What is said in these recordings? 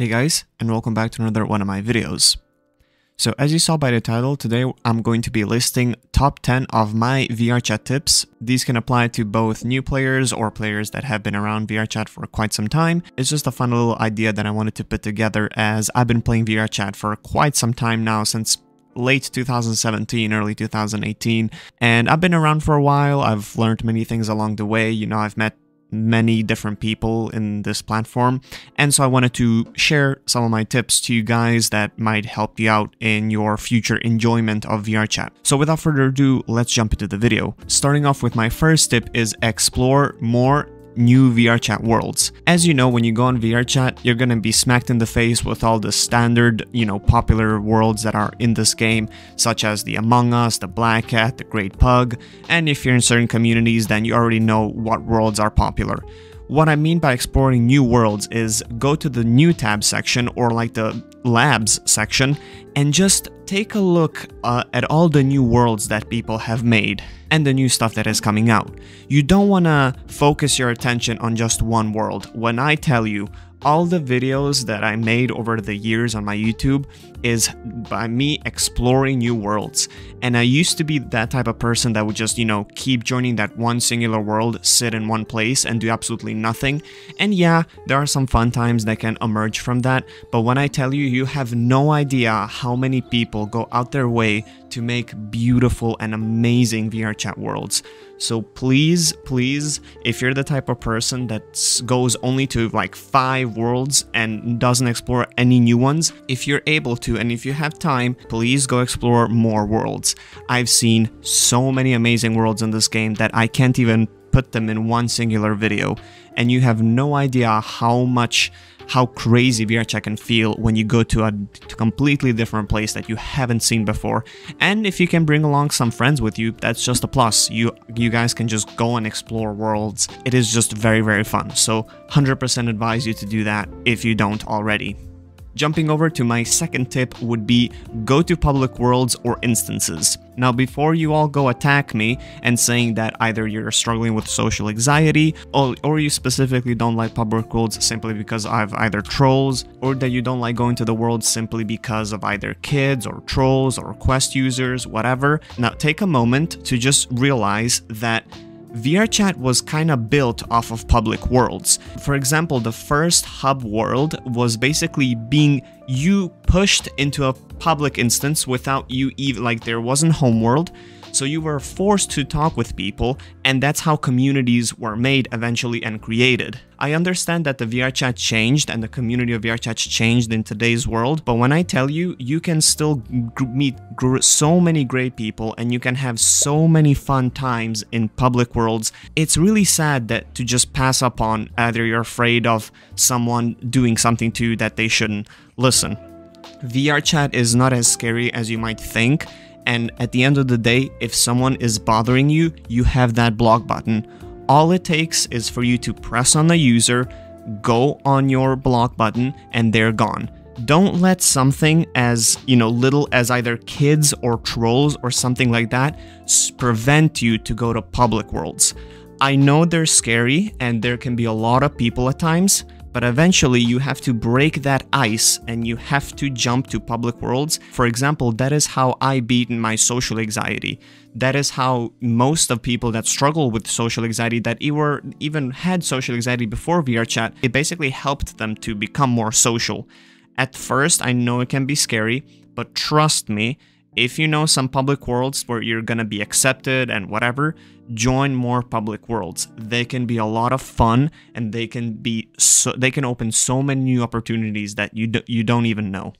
Hey guys, and welcome back to another one of my videos. So as you saw by the title, today I'm going to be listing top 10 of my VRChat tips. These can apply to both new players or players that have been around VRChat for quite some time. It's just a fun little idea that I wanted to put together, as I've been playing VRChat for quite some time now, since late 2017, early 2018, and I've been around for a while. I've learned many things along the way. I've met many different people in this platform, and so I wanted to share some of my tips to you guys that might help you out in your future enjoyment of VRChat. So without further ado, let's jump into the video. Starting off with my first tip is explore more new VRChat worlds. As you know, when you go on VRChat, you're gonna be smacked in the face with all the standard, popular worlds that are in this game, such as the Among Us, the Black Cat, the Great Pug, and if you're in certain communities, then you already know what worlds are popular. What I mean by exploring new worlds is go to the new tab section, or like the labs section, and just take a look at all the new worlds that people have made and the new stuff that is coming out. You don't want to focus your attention on just one world. When I tell you, all the videos that I made over the years on my YouTube is by me exploring new worlds. And I used to be that type of person that would just, keep joining that one singular world, sit in one place and do absolutely nothing. And yeah, there are some fun times that can emerge from that. But when I tell you, you have no idea how many people go out their way to make beautiful and amazing VRChat worlds. So please, if you're the type of person that goes only to like 5 worlds and doesn't explore any new ones, if you're able to and if you have time, please go explore more worlds. I've seen so many amazing worlds in this game that I can't even put them in one singular video, and you have no idea how crazy VRChat can feel when you go to a completely different place that you haven't seen before. And if you can bring along some friends with you, that's just a plus. You guys can just go and explore worlds. It is just very, very fun. So 100% advise you to do that if you don't already. Jumping over to my second tip would be go to public worlds or instances. Now, before you all go attack me and saying that either you're struggling with social anxiety or you specifically don't like public worlds simply because of either trolls, or that you don't like going to the world simply because of either kids or trolls or quest users, whatever. Now, take a moment to just realize that VRChat was kind of built off of public worlds. For example, the first hub world was basically being you pushed into a public instance without you even, like, there wasn't home world. So you were forced to talk with people, and that's how communities were made eventually and created. I understand that the VRChat changed and the community of VRChat changed in today's world, but when I tell you, you can still meet so many great people and you can have so many fun times in public worlds. It's really sad that to just pass up on, either you're afraid of someone doing something to you that they shouldn't. Listen, VRChat is not as scary as you might think. And at the end of the day, if someone is bothering you, you have that block button. All it takes is for you to press on the user, go on your block button, and they're gone. Don't let something as, little as either kids or trolls or something like that prevent you to go to public worlds. I know they're scary and there can be a lot of people at times, but eventually you have to break that ice and you have to jump to public worlds. For example, that is how I beat my social anxiety. That is how most of people that struggle with social anxiety, that even had social anxiety before VRChat, it basically helped them to become more social. At first, I know it can be scary, but trust me, if you know some public worlds where you're gonna be accepted and whatever, join more public worlds. They can be a lot of fun, and they can open so many new opportunities that you don't even know.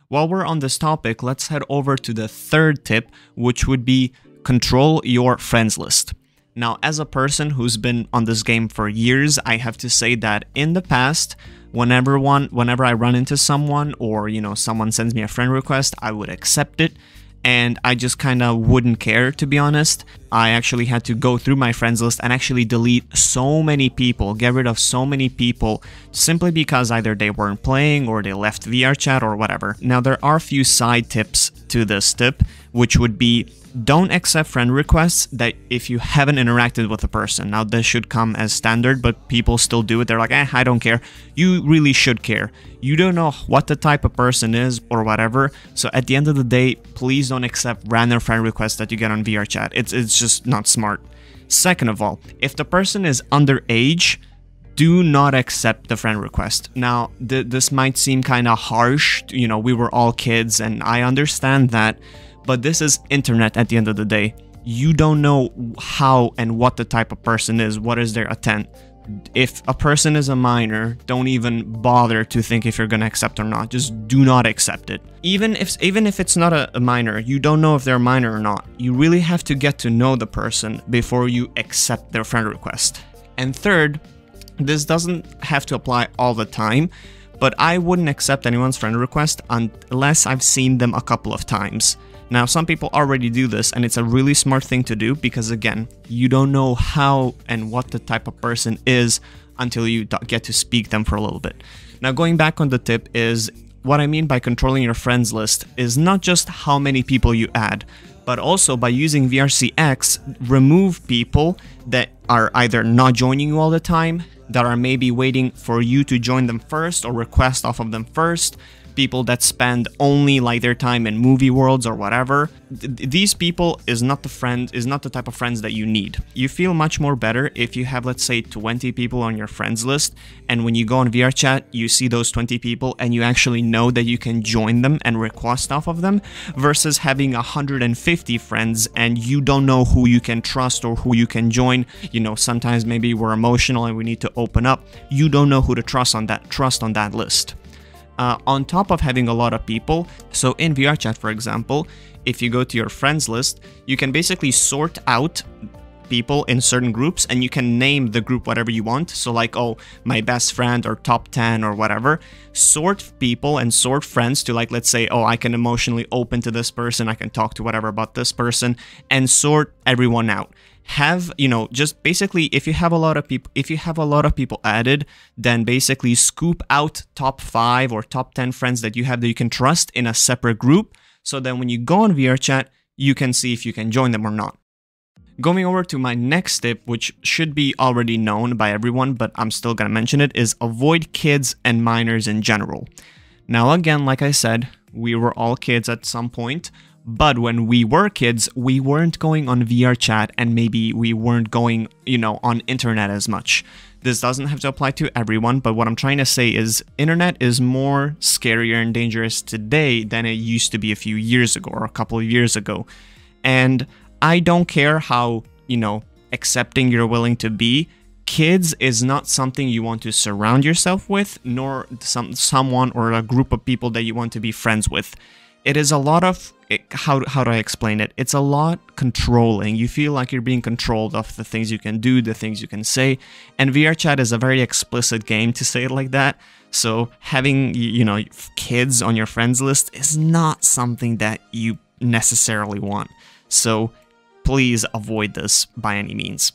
While we're on this topic, let's head over to the third tip, which would be control your friends list. Now, as a person who's been on this game for years, I have to say that in the past, whenever I run into someone, or someone sends me a friend request, I would accept it. and I just kind of wouldn't care, to be honest. I actually had to go through my friends list and actually delete so many people, get rid of so many people, simply because either they weren't playing or they left VRChat or whatever. Now, there are a few side tips to this tip, which would be don't accept friend requests that if you haven't interacted with a person. Now, this should come as standard, but people still do it. They're like, I don't care. You really should care. You don't know what the type of person is or whatever. So at the end of the day, please don't accept random friend requests that you get on VRChat. It's just not smart. Second of all, if the person is underage, do not accept the friend request. Now, this might seem kind of harsh. You know, we were all kids, and I understand that. But this is internet at the end of the day. You don't know how and what the type of person is, what is their intent. If a person is a minor, don't even bother to think if you're gonna accept or not. Just do not accept it. Even if it's not a minor, you don't know if they're a minor or not. You really have to get to know the person before you accept their friend request. And third, this doesn't have to apply all the time, but I wouldn't accept anyone's friend request unless I've seen them a couple of times. Now, some people already do this, and it's a really smart thing to do because, again, you don't know how and what the type of person is until you get to speak them for a little bit. Now, going back on the tip is, what I mean by controlling your friends list is not just how many people you add, but also by using VRCX, remove people that are either not joining you all the time, that are maybe waiting for you to join them first or request off of them first, people that spend only like their time in movie worlds or whatever. These people is not the type of friends that you need. You feel much more better if you have, let's say, 20 people on your friends list, and when you go on VRChat, you see those 20 people and you actually know that you can join them and request off of them, versus having 150 friends and you don't know who you can trust or who you can join. You know, sometimes maybe we're emotional and we need to open up. You don't know who to trust on that list. On top of having a lot of people, so in VRChat, for example, if you go to your friends list, you can basically sort out people in certain groups and you can name the group whatever you want. So like, oh, my best friend or top 10 or whatever. Sort people and sort friends to, like, let's say, oh, I can emotionally open to this person, I can talk to whatever about this person, and sort everyone out. Have, you know, just basically, if you have a lot of people added, then basically scoop out top 5 or top 10 friends that you have that you can trust in a separate group, so then when you go on VRChat, you can see if you can join them or not. Going over to my next tip, which should be already known by everyone, but I'm still gonna mention it, is avoid kids and minors in general. Now, again, like I said, we were all kids at some point, but when we were kids, we weren't going on VRChat and maybe we weren't going, you know, on internet as much. This doesn't have to apply to everyone, but what I'm trying to say is internet is more scarier and dangerous today than it used to be a few years ago or a couple of years ago. And I don't care how, you know, accepting you're willing to be. Kids is not something you want to surround yourself with, nor someone or a group of people that you want to be friends with. It is a lot of, how do I explain it? It's a lot controlling. You feel like you're being controlled of the things you can do, the things you can say. And VRChat is a very explicit game, to say it like that. So having, you know, kids on your friends list is not something that you necessarily want. So please avoid this by any means.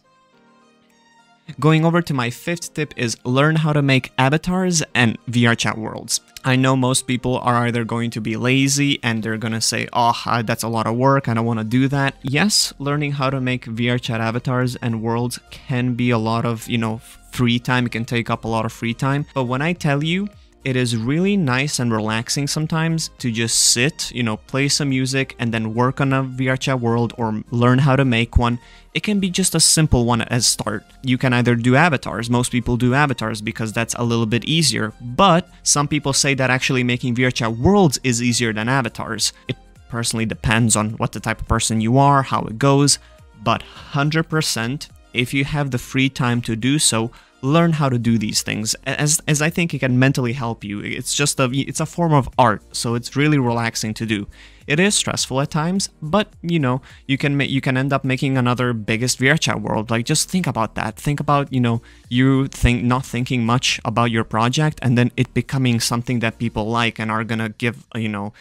Going over to my 5th tip is learn how to make avatars and VRChat worlds. I know most people are either going to be lazy and they're gonna say, oh, that's a lot of work, I don't want to do that. Yes, learning how to make VRChat avatars and worlds can be a lot of, you know, free time. It can take up a lot of free time. But when I tell you, it is really nice and relaxing sometimes to just sit, you know, play some music and then work on a VRChat world or learn how to make one. It can be just a simple one as start. You can either do avatars. Most people do avatars because that's a little bit easier. But some people say that actually making VRChat worlds is easier than avatars. It personally depends on what the type of person you are, how it goes. But 100%, if you have the free time to do so, learn how to do these things, as I think it can mentally help you. It's just it's a form of art, so it's really relaxing to do. It is stressful at times, but you know, you can end up making another biggest VRChat world. Like, just think about that. Think about, you know, not thinking much about your project, and then it becoming something that people like and are gonna give, you know,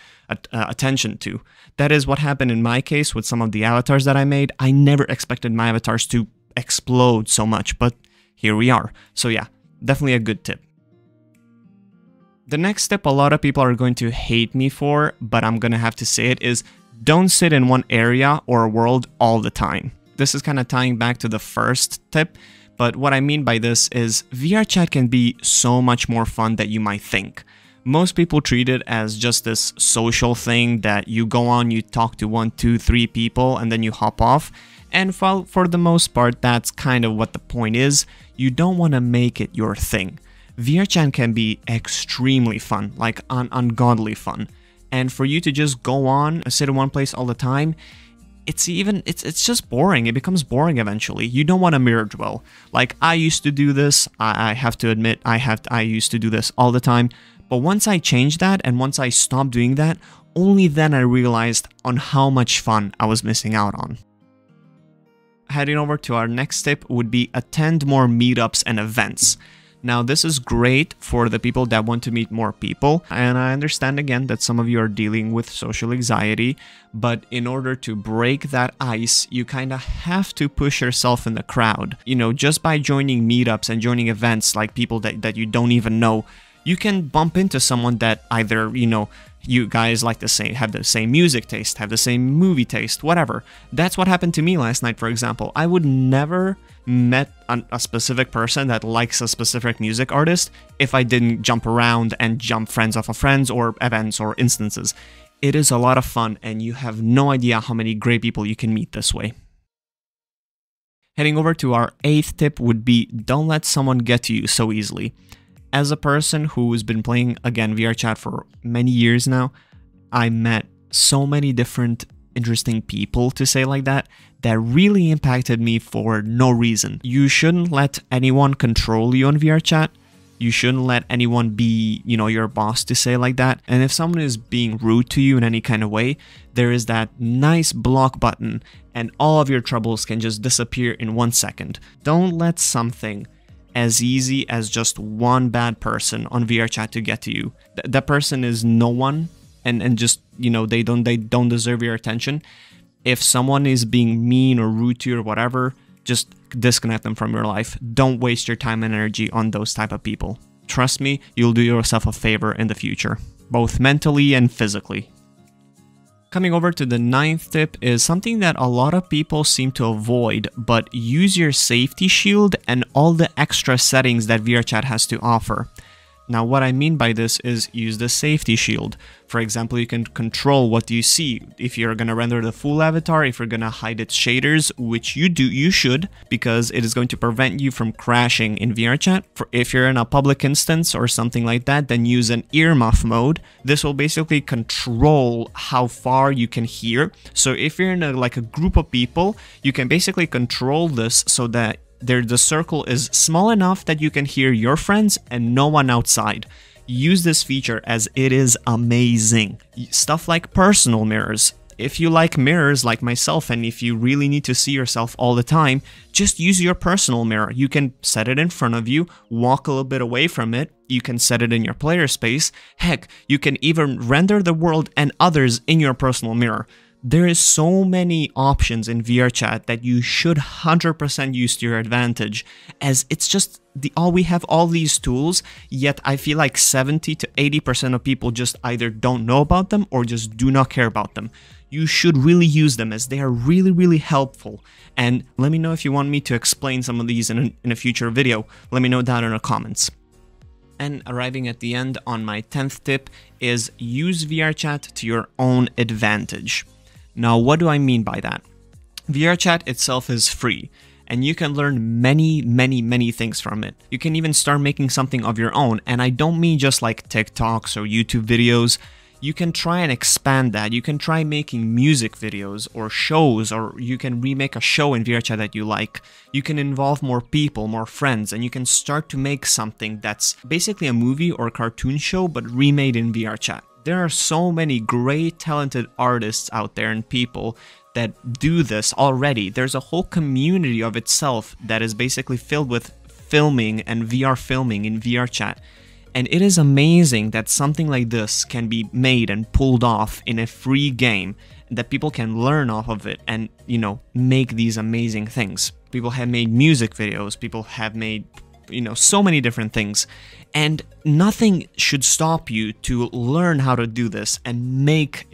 attention to. That is what happened in my case with some of the avatars that I made. I never expected my avatars to explode so much, but here we are. So yeah, definitely a good tip. The next tip a lot of people are going to hate me for, but I'm gonna have to say it, is don't sit in one area or world all the time. This is kind of tying back to the first tip, but what I mean by this is VRChat can be so much more fun than you might think. Most people treat it as just this social thing that you go on, you talk to 1, 2, 3 people, and then you hop off. And for the most part, that's kind of what the point is. You don't want to make it your thing. VRChat can be extremely fun, like ungodly fun. And for you to just go on, sit in one place all the time, it's just boring. It becomes boring eventually. You don't want to mirror dwell. Like, I used to do this. I have to admit, I used to do this all the time. But once I changed that, and once I stopped doing that, only then I realized on how much fun I was missing out on. Heading over to our next tip would be attend more meetups and events. Now, this is great for the people that want to meet more people, and I understand again that some of you are dealing with social anxiety, but in order to break that ice, you kind of have to push yourself in the crowd. You know, just by joining meetups and joining events like people that you don't even know, you can bump into someone that either, you know, you guys like have the same music taste, have the same movie taste, whatever. That's what happened to me last night, for example. I would never met a specific person that likes a specific music artist if I didn't jump around and jump friends off of friends or events or instances. It is a lot of fun, and you have no idea how many great people you can meet this way. Heading over to our 8th tip would be don't let someone get to you so easily. As a person who's been playing, again, VRChat for many years now, I met so many different interesting people, to say like that really impacted me for no reason. You shouldn't let anyone control you on VRChat. You shouldn't let anyone be, you know, your boss, to say like that. And if someone is being rude to you in any kind of way, there is that nice block button, and all of your troubles can just disappear in 1 second. Don't let something as easy as just one bad person on VRChat to get to you. That person is no one, and just, you know, they don't deserve your attention. If someone is being mean or rude to you or whatever, just disconnect them from your life. Don't waste your time and energy on those type of people. Trust me, you'll do yourself a favor in the future, both mentally and physically. Coming over to the 9th tip is something that a lot of people seem to avoid, but use your safety shield and all the extra settings that VRChat has to offer. Now, what I mean by this is use the safety shield. For example, you can control what you see. If you're going to render the full avatar, if you're going to hide its shaders, which you should, because it is going to prevent you from crashing in VRChat. If you're in a public instance or something like that, then use an earmuff mode. This will basically control how far you can hear. So if you're in a group of people, you can basically control this so that the circle is small enough that you can hear your friends and no one outside. Use this feature as it is amazing. Stuff like personal mirrors. If you like mirrors like myself, and if you really need to see yourself all the time, just use your personal mirror. You can set it in front of you, walk a little bit away from it. You can set it in your player space. Heck, you can even render the world and others in your personal mirror. There is so many options in VRChat that you should 100% use to your advantage, as it's just we have all these tools, yet I feel like 70 to 80% of people just either don't know about them or just do not care about them. You should really use them, as they are really, really helpful. And let me know if you want me to explain some of these in a future video. Let me know down in the comments. And arriving at the end on my 10th tip is use VRChat to your own advantage. Now, what do I mean by that? VRChat itself is free, and you can learn many, many, many things from it. You can even start making something of your own, and I don't mean just like TikToks or YouTube videos. you can try and expand that. You can try making music videos or shows, or you can remake a show in VRChat that you like. You can involve more people, more friends, and you can start to make something that's basically a movie or cartoon show but remade in VRChat. There are so many great, talented artists out there and people that do this already. There's a whole community of itself that is basically filled with filming and VR filming in VRChat. And it is amazing that something like this can be made and pulled off in a free game, that people can learn off of it and, you know, make these amazing things. People have made music videos, people have made, you know, so many different things. And nothing should stop you to learn how to do this and make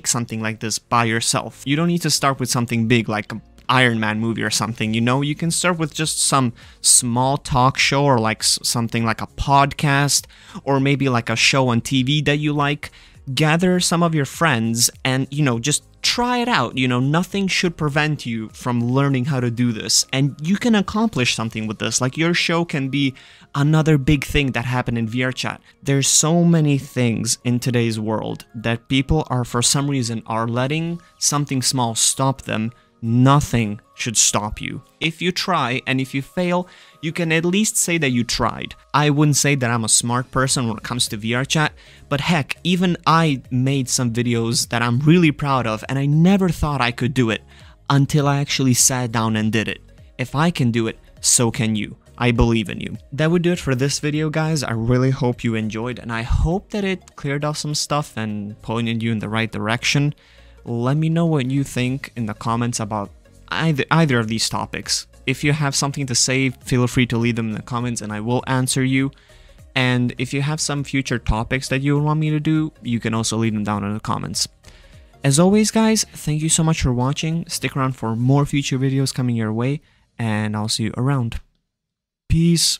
something like this by yourself. You don't need to start with something big like a Iron Man movie or something, you know. You can start with just some small talk show, or like something like a podcast, or maybe like a show on TV that you like. Gather some of your friends and, you know, just try it out. You know, nothing should prevent you from learning how to do this, and you can accomplish something with this. Like, your show can be another big thing that happened in VRChat. There's so many things in today's world that people are, for some reason, are letting something small stop them. Nothing should stop you. If you try, and if you fail, you can at least say that you tried. I wouldn't say that I'm a smart person when it comes to VRChat, but heck, even I made some videos that I'm really proud of, and I never thought I could do it until I actually sat down and did it. If I can do it, so can you. I believe in you. That would do it for this video, guys. I really hope you enjoyed, and I hope that it cleared up some stuff and pointed you in the right direction. Let me know what you think in the comments about either of these topics. If you have something to say, feel free to leave them in the comments and I will answer you. And if you have some future topics that you want me to do, you can also leave them down in the comments. As always, guys, thank you so much for watching. Stick around for more future videos coming your way, and I'll see you around. Peace.